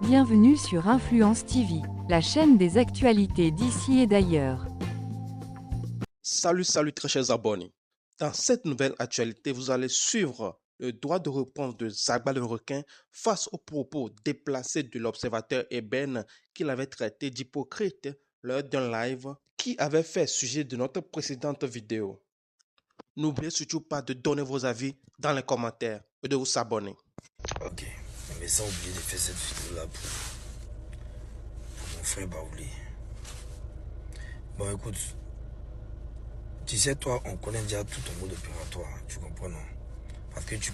Bienvenue sur Influence TV, la chaîne des actualités d'ici et d'ailleurs. Salut très chers abonnés. Dans cette nouvelle actualité, vous allez suivre le droit de réponse de Zagba le requin face aux propos déplacés de l'observateur Eben qu'il avait traité d'hypocrite lors d'un live qui avait fait sujet de notre précédente vidéo. N'oubliez surtout pas de donner vos avis dans les commentaires et de vous abonner. Ok, mais sans oublier de faire cette vidéo là pour mon frère Baouli. Bon écoute, tu sais toi on connaît déjà tout ton mode opératoire, tu comprends non? Parce que tu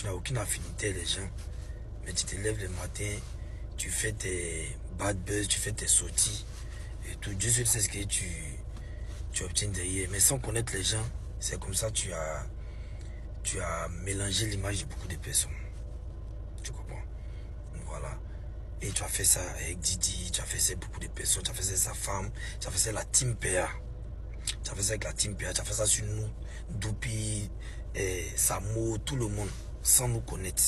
n'as aucune affinité avec les gens, mais tu te lèves le matin, tu fais tes bad buzz, tu fais tes sorties et tout. Dieu seul sait ce que tu obtiens derrière, mais sans connaître les gens, c'est comme ça tu as mélangé l'image de beaucoup de personnes. Tu comprends? Voilà. Et tu as fait ça avec Didi, tu as fait ça avec beaucoup de personnes, tu as fait ça avec sa femme, tu as fait ça avec la team PA. Tu as fait ça avec la team PA, tu as fait ça sur nous, Doupi, Samo, tout le monde, sans nous connaître.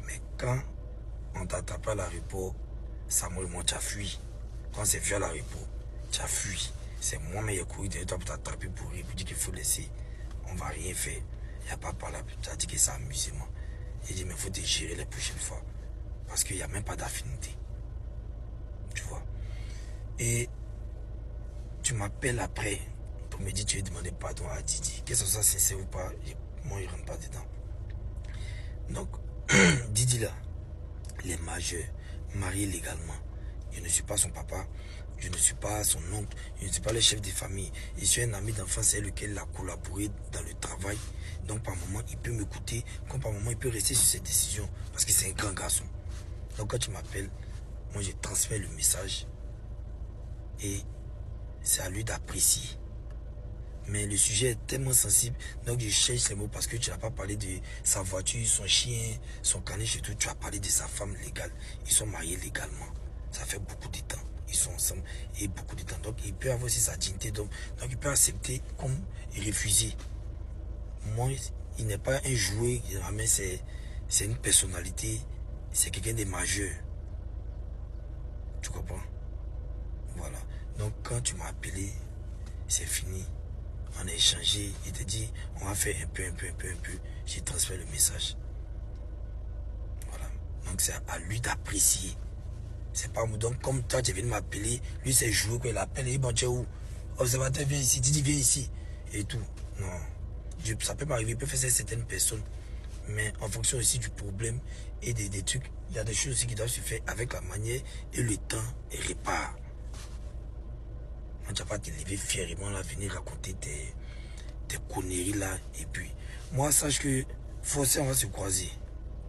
Mais quand on t'a tapé à l'aéroport, Samo et moi, tu as fui. Quand c'est vu à l'aéroport, tu as fui. C'est moi, mais il y a couru derrière toi pour t'attraper pour rire, pour dire qu'il faut laisser. On va rien faire. Il n'y a pas par là. Tu as dit que c'est amusement. J'ai dit, mais il faut te gérer les prochaines fois. Parce qu'il n'y a même pas d'affinité. Tu vois. Et tu m'appelles après pour me dire que tu veux demander pardon à Didi. Que ce soit sincère ou pas, moi je ne rentre pas dedans. Donc, Didi là, il est majeur, marié légalement. Je ne suis pas son papa, je ne suis pas son oncle, je ne suis pas le chef de famille. Je suis un ami d'enfance avec lequel il a collaboré dans le travail. Donc par moment, il peut m'écouter, comme par moment, il peut rester sur ses décisions. Parce que c'est un grand garçon. Donc quand tu m'appelles, moi je transmets le message. Et c'est à lui d'apprécier. Mais le sujet est tellement sensible, donc je cherche les mots parce que tu n'as pas parlé de sa voiture, son chien, son caniche et tout. Tu as parlé de sa femme légale. Ils sont mariés légalement. Ça fait beaucoup de temps. Ils sont ensemble et beaucoup de temps. Donc il peut avoir aussi sa dignité d'homme. Donc il peut accepter comme refuser. Moi, il n'est pas un jouet, mais c'est une personnalité. C'est quelqu'un de majeur. Tu comprends? Voilà. Donc quand tu m'as appelé, c'est fini. On a échangé, il te dit, on va faire un peu. J'ai transféré le message. Voilà. Donc c'est à lui d'apprécier. C'est pas moi. Donc comme toi, tu viens de m'appeler, lui c'est joué qu'il appelle, et bon, tu es où? Observateur, viens ici, Didi, viens ici. Et tout. Non. Ça peut m'arriver, il peut faire ça à certaines personnes. Mais en fonction aussi du problème et des trucs, il y a des choses aussi qui doivent se faire avec la manière et le temps et répare. Tu vas pas te lever fièrement là, venir raconter tes conneries là. Et puis, moi, sache que forcément, on va se croiser.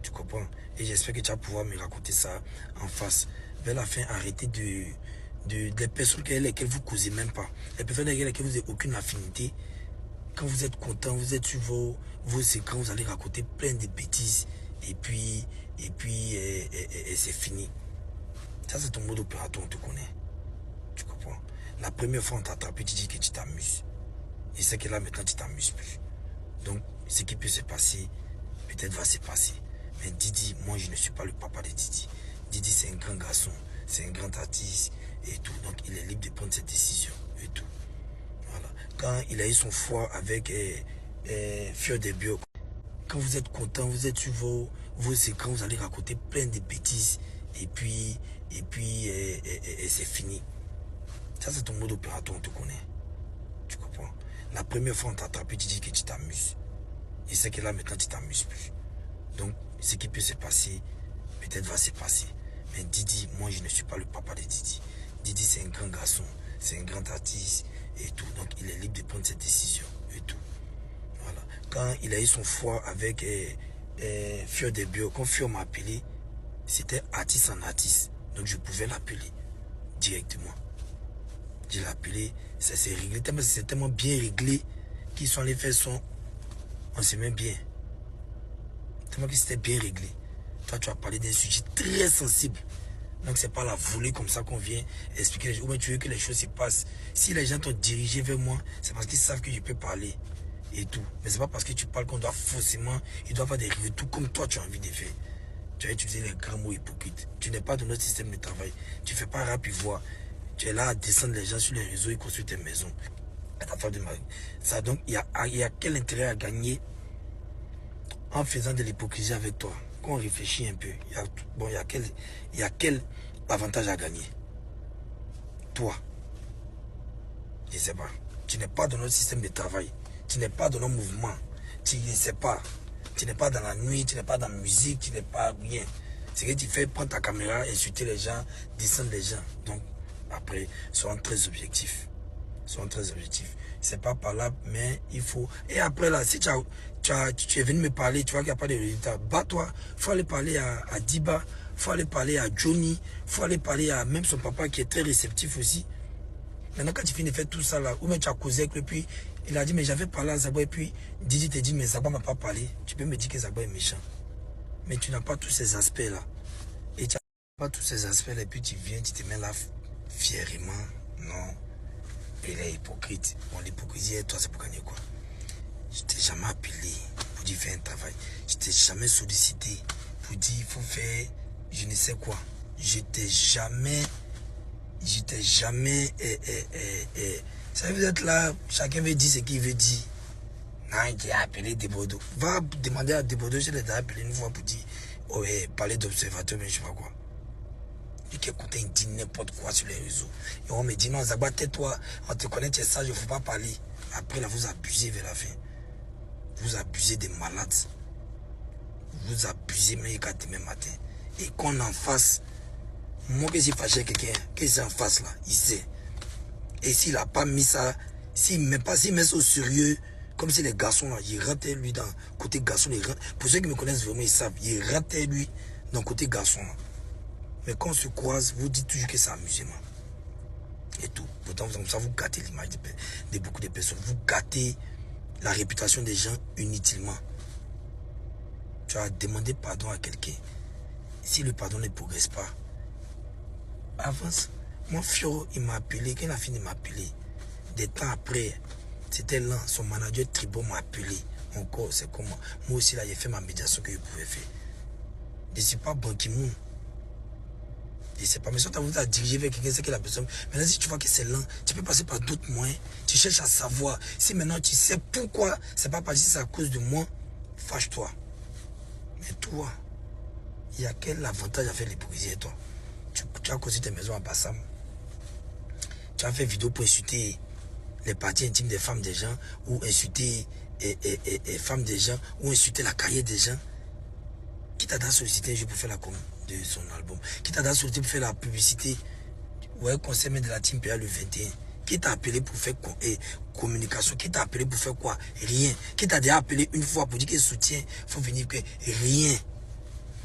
Tu comprends? Et j'espère que tu vas pouvoir me raconter ça en face. Vers la fin, arrêtez des personnes avec lesquelles vous ne causez même pas. Les personnes avec lesquelles vous n'avez aucune affinité. Quand vous êtes content, vous êtes sur vos écrans, vous allez raconter plein de bêtises. Et puis c'est fini. Ça, c'est ton mode opératoire, on te connaît. Tu comprends? La première fois on t'a attrapé, tu dis que tu t'amuses. Et c'est que là maintenant tu t'amuses plus. Donc ce qui peut se passer, peut-être va se passer. Mais Didi, moi je ne suis pas le papa de Didi. Didi c'est un grand garçon, c'est un grand artiste et tout. Donc il est libre de prendre ses décisions et tout. Voilà. Quand il a eu son foie avec Fior de Bio, quand vous êtes content, vous êtes sur vos écrans, vous allez raconter plein de bêtises. Et puis c'est fini. Ça, c'est ton mode opératoire, on te connaît. Tu comprends? La première fois, on t'a attrapé, tu dis que tu t'amuses. Et c'est que là, maintenant, tu t'amuses plus. Donc, ce qui peut se passer, peut-être va se passer. Mais Didi, moi, je ne suis pas le papa de Didi. Didi, c'est un grand garçon, c'est un grand artiste et tout. Donc, il est libre de prendre ses décisions et tout. Voilà. Quand il a eu son foie avec Fior de Bio, quand Fior m'a appelé, c'était artiste en artiste. Donc, je pouvais l'appeler directement. Je l'ai appelé, ça s'est réglé, c'est tellement bien réglé qu'ils sont allés faire son. On se met bien. Tellement que c'était bien réglé. Toi, tu as parlé d'un sujet très sensible. Donc, c'est pas la volée comme ça qu'on vient expliquer les choses. Ou bien tu veux que les choses se passent. Si les gens t'ont dirigé vers moi, c'est parce qu'ils savent que je peux parler et tout. Mais c'est pas parce que tu parles qu'on doit forcément, ils doivent faire des retours comme toi tu as envie de faire. tu as utilisé les grands mots hypocrites. Tu n'es pas dans notre système de travail. Tu ne fais pas rap et voix. Tu es là à descendre les gens sur les réseaux et construire tes maisons. Ça, donc, il y a quel intérêt à gagner en faisant de l'hypocrisie avec toi? Quand on réfléchit un peu, il y a quel avantage à gagner? Toi, je ne sais pas. Tu n'es pas dans notre système de travail. Tu n'es pas dans nos mouvements. Tu ne sais pas. Tu n'es pas dans la nuit, tu n'es pas dans la musique, tu n'es pas rien. Ce que tu fais, prends ta caméra, insulter les gens, descendre les gens. Donc, après, soyons très objectifs. Soyons très objectifs. C'est pas par là, mais il faut... Et après là, si tu es venu me parler, tu vois qu'il n'y a pas de résultat, bats-toi. Il faut aller parler à Diba, il faut aller parler à Johnny, il faut aller parler à même son papa qui est très réceptif aussi. Maintenant, quand tu finis de faire tout ça là, ou même tu as causé avec lui, puis il a dit, mais j'avais parlé à Zagba, et puis Didi te dit, mais Zagba ne m'a pas parlé. Tu peux me dire que Zagba est méchant. Mais tu n'as pas tous ces aspects-là. Et tu n'as pas tous ces aspects-là, et puis tu viens, tu te mets là fièrement. Non. Il est hypocrite. Bon, l'hypocrisie, toi, c'est pour gagner quoi? Je t'ai jamais appelé pour dire faire un travail. Je t'ai jamais sollicité pour dire, il faut faire je ne sais quoi. Je t'ai jamais... Ça veut être là, chacun veut dire ce qu'il veut dire. Non, il a appelé Debodo. Va demander à Debodo, je l'ai appelé une fois pour dire, oh, parler d'observateur, mais je sais pas quoi. Lui qui écoutait, il dit n'importe quoi sur les réseaux. Et on me dit, non, Zagba, tais-toi, on te connaît, tu es sage, il ne faut pas parler. Après, là, vous abusez vers la fin. Vous abusez des malades. Vous abusez même demain matin. Et qu'on en fasse. Moi, que j'ai fâché quelqu'un, que j'ai en face là, il sait. Et s'il n'a pas mis ça, s'il met ça au sérieux, comme si les garçons là, il ratait lui dans côté garçon. Pour ceux qui me connaissent vraiment, ils savent, il ratait lui dans côté garçon là. Mais quand on se croise, vous dites toujours que c'est amusement. Et tout. Pourtant, comme ça, vous gâtez l'image de beaucoup de personnes. Vous gâtez la réputation des gens inutilement. Tu as demandé pardon à quelqu'un. Si le pardon ne progresse pas, avance. Moi, Fio, il m'a appelé. Quand il a fini de m'appeler, des temps après, c'était lent. Son manager Tribo m'a appelé. Encore, c'est comment. Moi aussi, là, j'ai fait ma médiation que je pouvais faire. Je ne suis pas Ban Ki-moon. Je ne sais pas, mais si tu as voulu à diriger vers quelqu'un, c'est que la personne. Maintenant, si tu vois que c'est lent, tu peux passer par d'autres moyens. Tu cherches à savoir. Si maintenant tu sais pourquoi, c'est pas parce que c'est à cause de moi, fâche-toi. Mais toi, il y a quel avantage à faire l'hypocrisie, toi? Tu as causé tes maisons à Bassam. Tu as fait vidéo pour insulter les parties intimes des femmes des gens, ou insulter les femmes des gens, ou insulter la carrière des gens. Qui t'a sollicité un jour pour faire la com de son album? Qui t'a sollicité pour faire la publicité? Ouais, conseil de la team PA le 21. Qui t'a appelé pour faire communication? Qui t'a appelé pour faire quoi? Rien. Qui t'a déjà appelé une fois pour dire qu'il soutient, il faut venir que rien.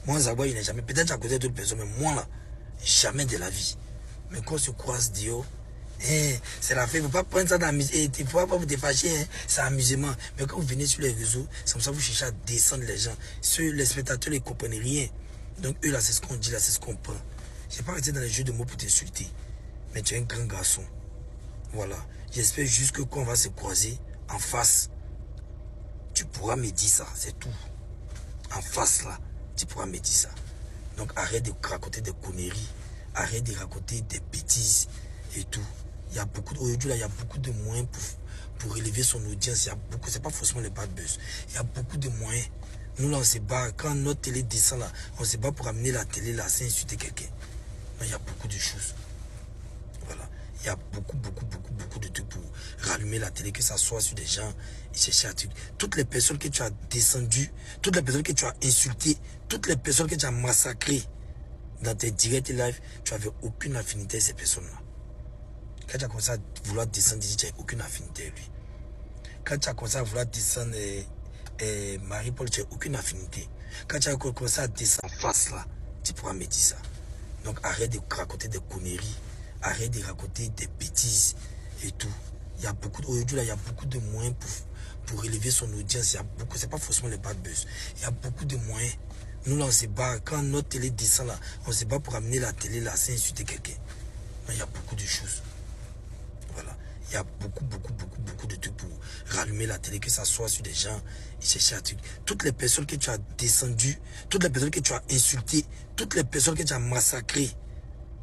Moi, Zagba, il n'est jamais. Peut-être à côté d'autres personnes, mais moi là, jamais de la vie. Mais quand on se croise, Dio, c'est la fête. Il ne faut pas prendre ça dans la musique. Il ne faut pas vous défâcher, c'est amusement. Mais quand vous venez sur les réseaux, c'est comme ça que vous cherchez à descendre les gens. Les spectateurs ne comprennent rien. Donc eux là, c'est ce qu'on dit, là, c'est ce qu'on prend. Je n'ai pas resté dans les jeux de mots pour t'insulter. Mais tu es un grand garçon. Voilà. J'espère juste que quand on va se croiser en face, tu pourras me dire ça, c'est tout. En face là, tu pourras me dire ça. Donc arrête de raconter des conneries, arrête de raconter des bêtises et tout. Il y a beaucoup aujourd'hui là, il y a beaucoup de moyens pour élever son audience. Il y a beaucoup, c'est pas forcément les bad buzz. Il y a beaucoup de moyens. Nous là on se bat, quand notre télé descend là, on se bat pour amener la télé là, sans insulter quelqu'un. Il y a beaucoup de choses. Voilà. Il y a beaucoup de trucs pour rallumer la télé, que ça soit sur des gens et chercher à trucs. Toutes les personnes que tu as descendues, toutes les personnes que tu as insultées, toutes les personnes que tu as massacrées dans tes directs live, tu n'avais aucune affinité avec ces personnes-là. Quand tu as commencé à vouloir descendre, tu n'avais aucune affinité avec lui. Quand tu as commencé à vouloir descendre Marie-Paul, tu n'as aucune affinité. Quand tu as commencé à descendre en face là, tu pourras me dire ça. Donc arrête de raconter des conneries, arrête de raconter des bêtises et tout. Il y a beaucoup aujourd'hui là, il y a beaucoup de moyens pour élever son audience. Il y a beaucoup, c'est pas forcément les bad buzz. Il y a beaucoup de moyens. Nous là on se bat, quand notre télé descend là, on se bat pour amener la télé là sans insulter quelqu'un. Il y a beaucoup de choses. Voilà. Il y a beaucoup de trucs pour rallumer la télé, que ça soit sur des gens, ils cherchent un truc. Toutes les personnes que tu as descendues, toutes les personnes que tu as insultées, toutes les personnes que tu as massacrées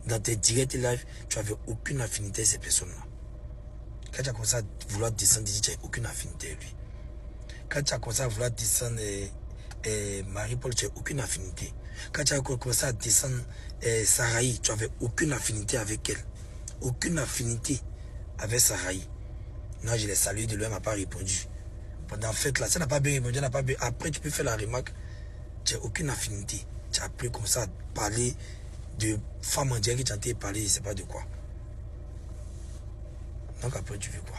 dans tes directs live, tu n'avais aucune affinité avec ces personnes-là. Quand tu as commencé à vouloir descendre, tu n'as aucune affinité avec lui. Quand tu as commencé à vouloir descendre Marie-Paul, tu n'as aucune affinité. Quand tu as commencé à descendre Sarahi, tu n'avais aucune affinité avec elle. Aucune affinité avec Sarahi. Non, je l'ai salué de lui, elle m'a pas répondu. Pendant la fête, là, ça n'a pas bien répondu, n'a pas bien. Après, tu peux faire la remarque. Tu n'as aucune affinité. Tu as appris comme ça à parler de femmes en direct qui t'ont parlé, je ne sais pas de quoi. Donc après, tu fais quoi?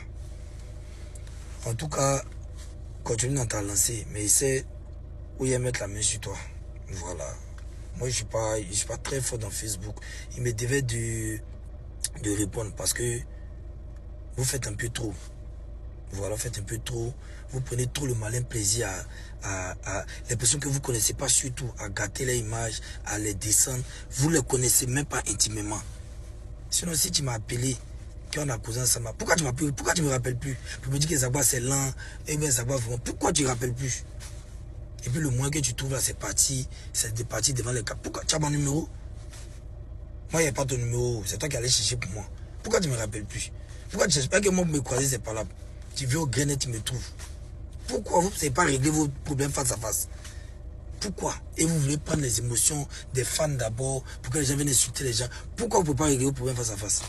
En tout cas, continue dans ta lancée, mais essaie où il y a mettre la main sur toi. Voilà. Moi, je ne suis pas très fort dans Facebook. Il me devait de répondre parce que vous faites un peu trop. Voilà, vous faites un peu trop. Vous prenez trop le malin plaisir à les personnes que vous ne connaissez pas, surtout à gâter les images, à les descendre. Vous ne les connaissez même pas intimement. Sinon, si tu m'as appelé, qu'on a posé ensemble, pourquoi tu m'appelles? Pourquoi tu ne me rappelles plus? Pour me dire que Zagba c'est lent, et bien Zagba vraiment. Pourquoi tu ne rappelles plus? Et puis le moins que tu trouves là, c'est des parties devant les cas. Pourquoi tu as mon numéro? Moi, il n'y a pas ton numéro. C'est toi qui allais chercher pour moi. Pourquoi tu ne me rappelles plus? Pourquoi tu ne cherches pas que moi me croiser, c'est pas là? Tu viens au grain et tu me trouves. Pourquoi vous ne savez pas régler vos problèmes face à face? Pourquoi? Et vous voulez prendre les émotions des fans d'abord pour que les gens viennent insulter les gens. Pourquoi vous ne pouvez pas régler vos problèmes face à face?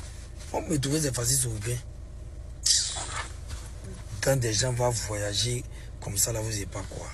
On me trouve c'est facile sur le grain. Quand des gens vont voyager comme ça, là, vous n'avez pas quoi.